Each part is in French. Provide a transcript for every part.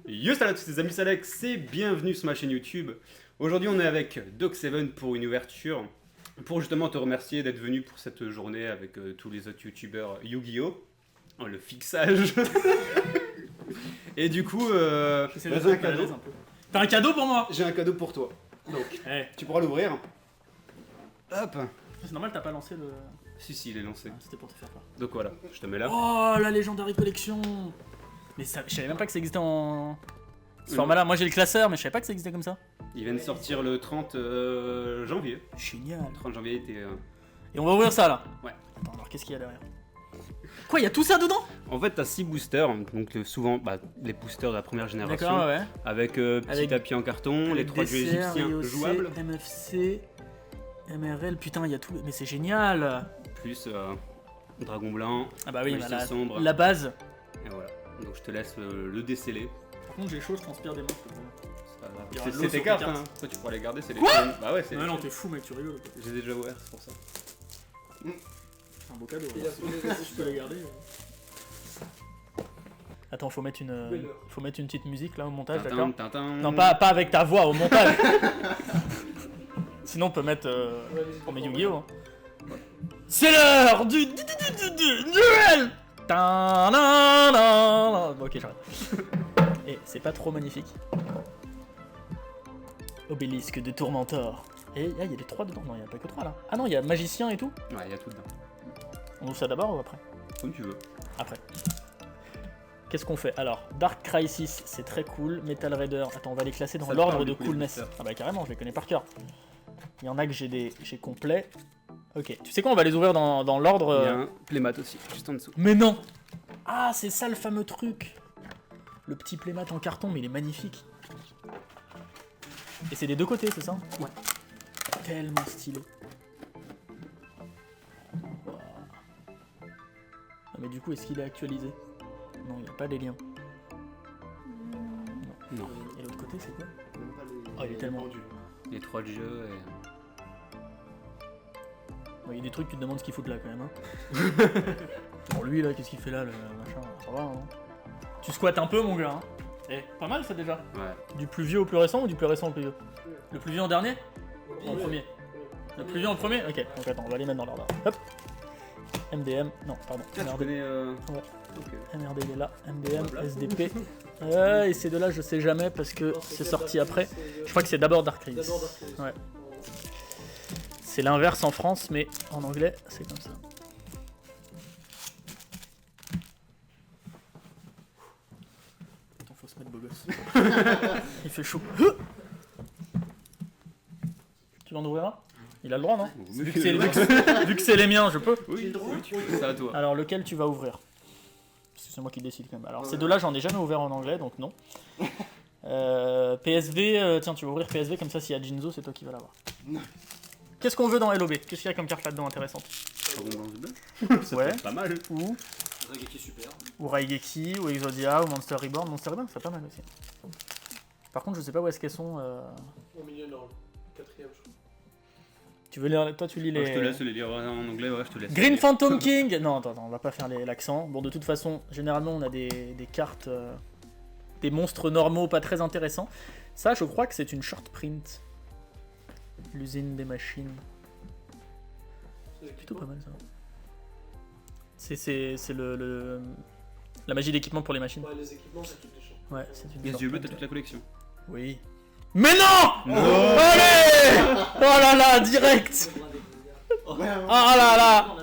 Yo salut à tous les amis, c'est Alex et bienvenue sur ma chaîne YouTube. Aujourd'hui on est avec Doc7 pour une ouverture, pour justement te remercier d'être venu pour cette journée avec tous les autres youtubeurs Yu-Gi-Oh! Oh, le fixage. Et du coup, J'ai un cadeau. T'as un cadeau pour moi? J'ai un cadeau pour toi. Donc, tu pourras l'ouvrir. Hop. C'est normal, t'as pas lancé le... Si, il est lancé. C'était pour te faire peur. Donc voilà, je te mets là. Oh, la Legendary Collection. Mais ça, je savais même pas que ça existait en... Ce format-là, moi j'ai le classeur, mais je savais pas que ça existait comme ça. Il vient de sortir le 30 janvier. Génial. 30 janvier était... Et on va ouvrir ça là. Ouais. Attends, alors qu'est-ce qu'il y a derrière? Quoi, il y a tout ça dedans? En fait, t'as 6 boosters, donc souvent les boosters de la première génération. D'accord, ouais. Avec petit tapis en carton, les 3 jeux égyptiens DCR, jouables. MFC, MRL, putain, il y a tout. Mais c'est génial. Plus Dragon Blanc, Ah bah oui, Magicien sombre. la base. Et voilà. Donc je te laisse le déceler. Par contre, j'ai chaud, je transpire des mains. C'est pas grave. Il y aura de l'eau C'est sur tes cartes, tes cartes. hein. Toi tu pourras les garder, c'est les Quoi tiennes. Bah ouais, c'est Ouais, les non, tiennes. t'es fou, mec, tu rigoles. J'ai déjà ouvert, c'est pour ça. C'est un beau cadeau. Je peux les garder. Attends, faut mettre une petite musique là au montage, d'accord? Tintin. Non, pas avec ta voix au montage. Sinon, on peut mettre on met Yu-Gi-Oh! Hein. C'est l'heure du duel. Bon, ok, j'arrête. Et c'est pas trop magnifique. Obélisque de Tourmentor. Et il y a les 3 dedans. Non, il y a pas que 3 là. Ah non, il y a Magicien et tout. Ouais, il y a tout dedans. On ouvre ça d'abord ou après? Comme tu veux. Après. Qu'est-ce qu'on fait? Alors, Dark Crisis, c'est très cool. Metal Raider, attends, on va les classer dans Ça te l'ordre parle, de du coup, les coolness. boosters. Ah bah carrément, je les connais par cœur. Il y en a que j'ai complet. Ok, tu sais quoi, on va les ouvrir dans l'ordre. Il y a un playmat aussi, juste en dessous. Mais non! Ah, c'est ça le fameux truc! Le petit playmat en carton, mais il est magnifique. Et c'est des deux côtés, c'est ça? Ouais. Tellement stylé. Wow. Ah, mais du coup, est-ce qu'il est actualisé? Non, il n'y a pas les liens. Non. Et l'autre côté, c'est quoi? Oh, il est tellement... Les 3 de jeu et... Bon, il y a des trucs, tu te demandes ce qu'il fout là quand même. Hein. Bon, lui là, qu'est-ce qu'il fait là, le machin? Ça va, hein. Tu squattes un peu, mon gars. Hein. Eh, pas mal ça déjà. Ouais. Du plus vieux au plus récent ou du plus récent au plus vieux? Le plus vieux en dernier? En premier. Le plus vieux en premier? Ok, donc attends, on va les mettre dans l'ordre. Hop. MDM, non, pardon. Tu MRD. connais... Ouais. Ok. MRD il est là, MDM, Voilà. SDP. Et ces deux-là, je sais jamais parce que c'est sorti après. Je crois que c'est d'abord Dark Crisis. Ouais. C'est l'inverse en France, mais en anglais, c'est comme ça. Attends, faut se mettre beau gosse. Il fait chaud. Tu l'en ouvriras? Il a le droit, non? Vu que c'est les miens, je peux. Oui, tu peux, c'est à toi. Alors, lequel tu vas ouvrir? Parce que c'est moi qui décide quand même. Alors, ces deux-là, j'en ai jamais ouvert en anglais, donc non. PSV, tiens, tu vas ouvrir PSV, comme ça, s'il y a Jinzo, c'est toi qui vas l'avoir. Qu'est-ce qu'on veut dans LOB? Qu'est-ce qu'il y a comme carte là-dedans intéressante? Ça Ouais. peut être pas mal. Ou Raigeki, ou Exodia, ou Monster Reborn. Monster Reborn, c'est pas mal aussi. Par contre, je sais pas où est-ce qu'elles sont. Au milieu, non. 4ème, je crois. Tu veux lire... Toi, tu lis les... Je te laisse les lire en anglais, ouais, je te laisse. Green Phantom King. Non, attends, on va pas faire l'accent. Bon, de toute façon, généralement, on a des cartes... des monstres normaux pas très intéressants. Ça, je crois que c'est une short print. L'usine des machines. Plutôt pas mal, ça. C'est la magie d'équipement pour les machines. Ouais, les équipements, ça coûte des champs. Ouais, c'est une Les short yeux bleus, print. t'as toute la collection. Oui. Mais non! Allez! Oh là là, direct! Oh là là!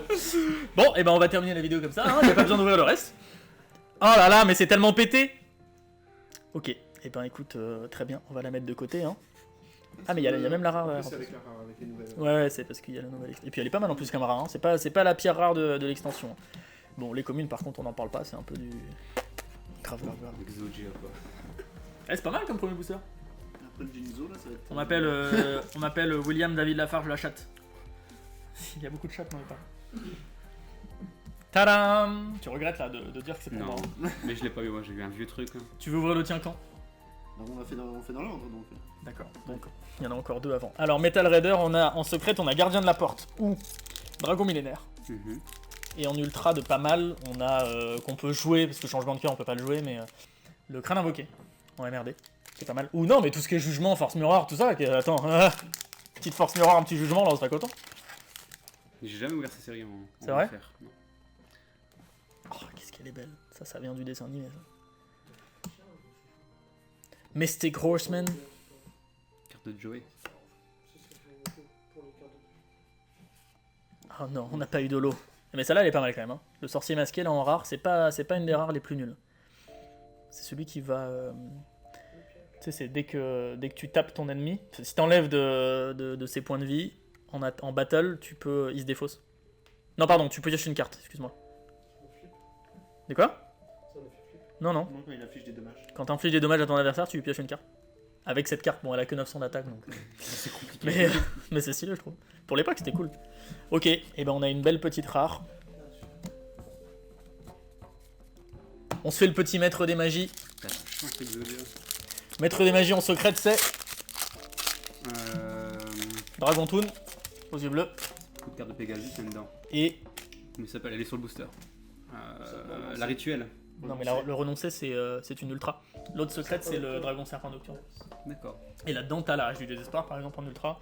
Bon, et ben on va terminer la vidéo comme ça, hein, y a pas besoin d'ouvrir le reste. Oh là là, mais c'est tellement pété! Ok, et ben écoute, très bien, on va la mettre de côté. Hein. Ah, mais y a même la rare derrière. C'est avec la rare, avec les nouvelles. Ouais, c'est parce qu'il y a la nouvelle extension. Et puis elle est pas mal en plus comme rare, hein. C'est pas la pire rare de l'extension. Bon, les communes par contre, on n'en parle pas, c'est un peu du. Grave. Exodia, quoi. Eh, c'est pas mal comme premier booster. Après le Jinzo, là, ça va être. On m'appelle William David Lafarge la chatte. Il y a beaucoup de chattes, non, pas. Tadam! Tu regrettes là de dire que c'est pour Non, moi. mais je l'ai pas eu, moi j'ai vu un vieux truc. Hein. Tu veux ouvrir le tien quand? On fait dans l'ordre donc. D'accord, donc il y en a encore deux avant. Alors Metal Raider, on a en secrète, on a Gardien de la Porte ou Dragon Millénaire. Et en ultra de pas mal, on a qu'on peut jouer, parce que changement de cœur on peut pas le jouer, mais le Crâne Invoqué. en MRD. C'est pas mal. Ou non, mais tout ce qui est jugement, force mirror, tout ça. Attends, petite force mirror, un petit jugement, là on serait content. J'ai jamais ouvert ces séries en C'est vrai FR, non. Oh, qu'est-ce qu'elle est belle. Ça vient du dessin animé, ça. Mystic Horseman. Carte de Joey. Oh non, on n'a pas eu de lot. Mais celle-là, elle est pas mal quand même. Hein. Le sorcier masqué, là, en rare, c'est pas une des rares les plus nulles. C'est celui qui va... Tu sais, c'est dès que tu tapes ton ennemi, si t'enlèves de ses points de vie, en battle, il se défausse. Non, pardon, tu peux piocher une carte, excuse-moi. De quoi? Non. Non, quand il affiche des dommages. Quand t'infliges des dommages à ton adversaire, tu lui pioches une carte. Avec cette carte, bon, elle a que 900 d'attaque, donc... C'est compliqué. mais c'est stylé, je trouve. Pour l'époque, c'était cool. Ok, et ben on a une belle petite rare. On se fait le petit maître des magies. Maître des magies en secret, c'est Dragon Toon, aux yeux bleus. Coup de carte de Pegasus, il y en a dedans. Et... Comment ça s'appelle? Elle est sur le booster. La rituelle. Non mais le renoncer c'est une ultra. L'autre secrète c'est le dragon serpent nocturne. D'accord. Et là-dedans t'as la rage du désespoir par exemple en ultra.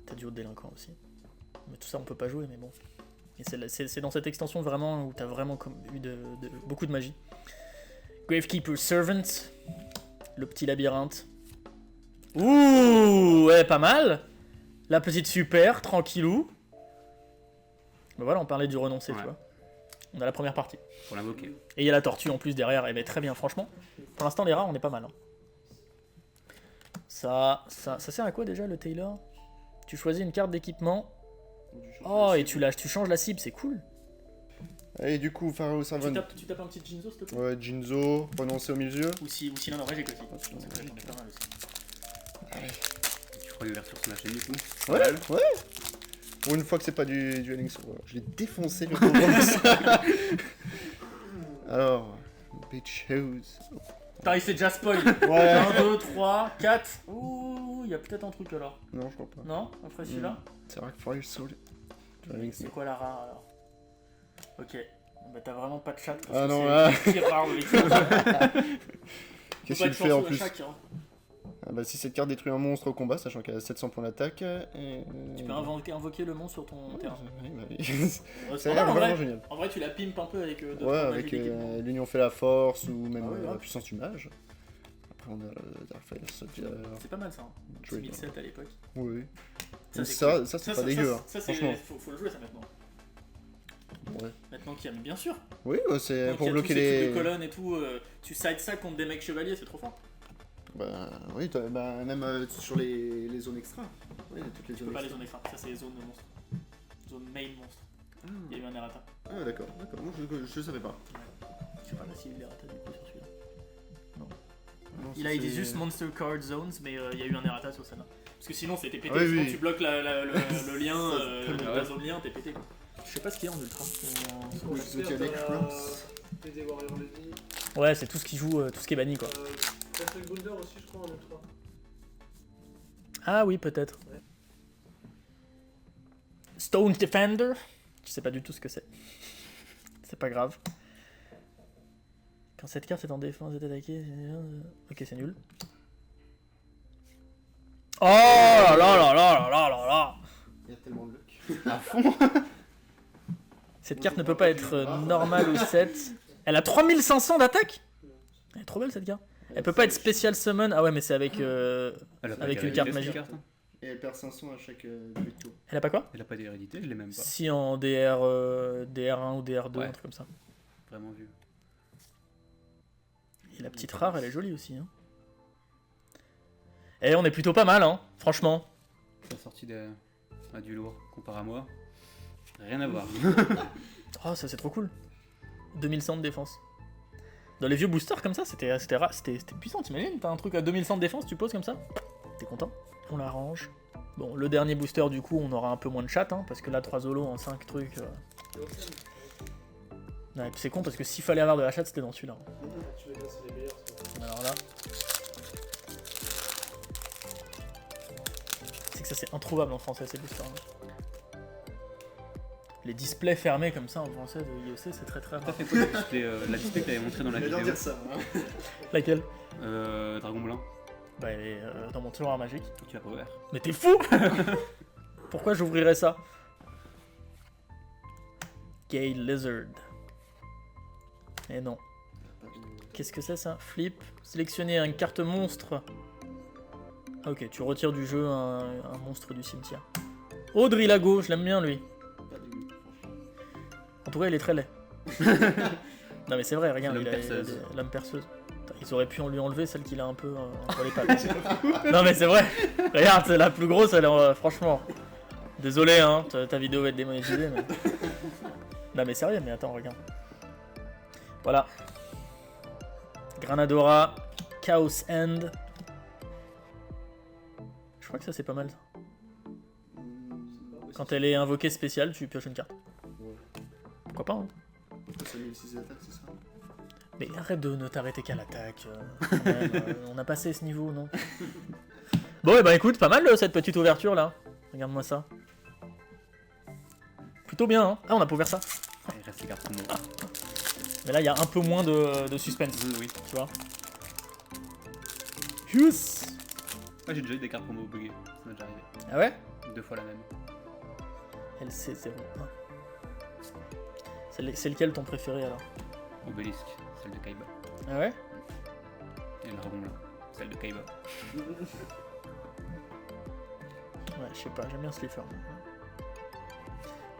T'as du haut de délinquant aussi. Mais tout ça on peut pas jouer mais bon. Et c'est dans cette extension vraiment où t'as vraiment eu beaucoup de magie. Gravekeeper Servant. Le petit labyrinthe. Ouh ouais pas mal. La petite super, tranquillou. Ben voilà on parlait du renoncer tu vois. On a la première partie. Pour l'invoquer. Et il y a la tortue en plus derrière, elle est très bien franchement. Pour l'instant les rares on est pas mal. Hein. Ça sert à quoi déjà le Taylor? Tu choisis une carte d'équipement. Oh et tu changes la cible, c'est cool. Et du coup, Pharaoh Servant. Tu tapes un petit Jinzo s'il te plaît? Ouais, Jinzo, renoncer au milieu. Ou sinon en vrai j'ai que aussi. J'en ai pas mal aussi. Tu feras l'ouverture sur la chaîne du coup. Ouais. Pour une fois que c'est pas du dueling sur... Je l'ai défoncé le pauvre. Alors, bitch house. Putain il s'est déjà spoil. Ouais. 1, 2, 3, 4. Ouh, il y a peut-être un truc alors. Non, je crois pas. Non? Après celui-là? C'est Arc Fire Sword. C'est quoi la rare alors? Ok. Bah t'as vraiment pas de chat. Parce Ah que non, c'est là. le pire rare de l'histoire. Qu'est-ce qu'il fait en plus? Ah bah si cette carte détruit un monstre au combat, sachant qu'elle a 700 points d'attaque... Tu peux invoquer le monstre sur ton terrain. Ça a l'air vraiment génial. En vrai tu la pimpes un peu avec ouais, avec l'union fait la force, ou même la puissance du mage. Après on a Darkfire Soldier... C'est pas mal ça, hein. 6007 à l'époque. Oui. Ça c'est pas dégueu, ça, franchement. Faut le jouer ça maintenant. Ouais. Maintenant qu'il y a, bien sûr. Oui, c'est donc, pour bloquer les trucs de colonnes et tout, tu sides ça contre des mecs chevaliers, c'est trop fort. Bah oui, même sur les zones extra. Oui, toutes les tu zones peux pas extra. les zones extra, ça c'est les zones monstres. Zone main monstre. Il y a eu un errata. Ah d'accord, moi je savais pas. Ouais. Je sais pas s'il y a eu l'errata du coup sur celui-là. Non. Non, Il dit juste Monster Card Zones, mais il y a eu un errata sur celle-là. Parce que sinon c'était pété, oui, sinon oui. tu bloques le lien, la zone lien, t'es pété quoi. Je sais pas ce qu'il y a en ultra. Ouais, c'est tout ce qui joue, tout ce qui est banni quoi. Gunder aussi, je crois, en ultra. Ah oui, peut-être. Ouais. Stone Defender. Je sais pas du tout ce que c'est. C'est pas grave. Quand cette carte est en défense et attaquée... Ok, c'est nul. Oh là là là là là là là. Il y a tellement de luck. À fond. Cette carte ne peut pas être normale ou 7. Elle a 3500 d'attaque. Elle est trop belle cette carte. Elle peut pas être spécial summon. Ah ouais, mais c'est avec une carte magique. Et elle perd 500 à chaque début de tour. Elle a pas quoi? Elle a pas d'hérédité, je l'ai même pas. Si en DR, DR1 ou DR2, Ouais. un truc comme ça. Vraiment vu. Et la petite rare, elle est jolie aussi. Hein. Et on est plutôt pas mal, hein, franchement. La sortie du lourd, comparé à moi. Rien à voir. Oh, ça c'est trop cool. 2100 de défense. Dans les vieux boosters comme ça, c'était puissant, t'imagines? T'as un truc à 2100 de défense, tu poses comme ça? T'es content? On l'arrange. Bon, le dernier booster, du coup, on aura un peu moins de chat, hein, parce que là, 3 zolos en 5 trucs... Ouais, c'est con, parce que s'il fallait avoir de la chat, c'était dans celui-là. Tu veux dire, c'est les meilleurs. Alors là... C'est que ça, c'est introuvable en français, ces boosters. les displays fermés comme ça en français de IEC, c'est très très T'as rare. fait quoi la display que t'avais montré dans la J'allais vidéo dire ça. Hein. Laquelle? Dragon Blanc, Bah, elle est dans mon tiroir magique. tu l'as pas ouvert. Mais t'es fou. Pourquoi j'ouvrirais ça? Gay Lizard. Eh non. Qu'est-ce que c'est ça? Flip. Sélectionner une carte monstre. Ah, ok, tu retires du jeu un monstre du cimetière. Audrey Lago, je l'aime bien lui. Pas dégueu, franchement. En tout cas, il est très laid. Non mais c'est vrai, regarde, L'homme il a perceuse. l'homme perceuse. Putain, ils auraient pu lui enlever celle qu'il a un peu entre les pattes. Non mais c'est vrai. Regarde, c'est la plus grosse, elle est, franchement. Désolé, hein, ta vidéo va être démonétisée, mais... Non mais sérieux, mais attends, regarde. Voilà. Granadora, Chaos End. Je crois que ça c'est pas mal ça. Quand elle est invoquée spéciale, tu pioches une carte. Ouais. Pourquoi pas, hein. Ça 1006 d'attaque, c'est ça? Mais arrête de ne t'arrêter qu'à l'attaque. Quand même, on a passé ce niveau, non? Bon, et bah écoute, pas mal cette petite ouverture là. Regarde-moi ça. Plutôt bien, hein. Ah, on a pas ouvert ça. Il reste les cartes promo. Mais là, il y a un peu moins de suspense, Oui. tu vois. Yes. Moi j'ai déjà eu des cartes promo buggées, ça m'est déjà arrivé. Ah ouais? 2 fois la même. LC01. C'est lequel ton préféré alors? Obélisque, celle de Kaiba. Ah ouais? Et le dragon blanc, celle de Kaiba. Ouais, je sais pas, j'aime bien Slifer.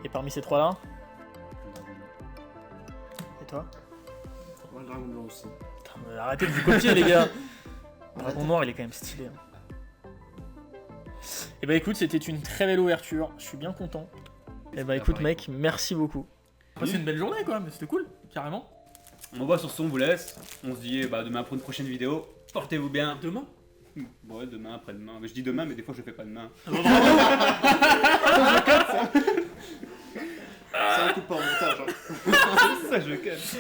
Et parmi ces trois-là? Le dragon blanc. Et toi? Ouais, le dragon blanc aussi. Putain, mais arrêtez de vous copier les gars. Le dragon noir, il est quand même stylé. Hein. Et bah écoute, c'était une très belle ouverture, je suis bien content. Et bah écoute mec, merci beaucoup. C'est une belle journée quoi, mais c'était cool, carrément. On va sur ce, on vous laisse. On se dit bah, demain pour une prochaine vidéo. Portez-vous bien. Demain? Ouais, demain, après-demain. Mais je dis demain, mais des fois je fais pas demain. C'est un coup de pas en montage. Hein. Ça, je cache.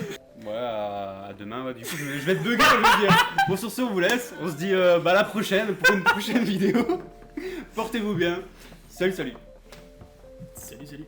Ouais, à demain. Ouais, du coup, je vais être bugué, je vais dire. Bon, sur ce, on vous laisse. On se dit bah, à la prochaine pour une prochaine vidéo. Portez-vous bien. Salut, salut. Salut, salut.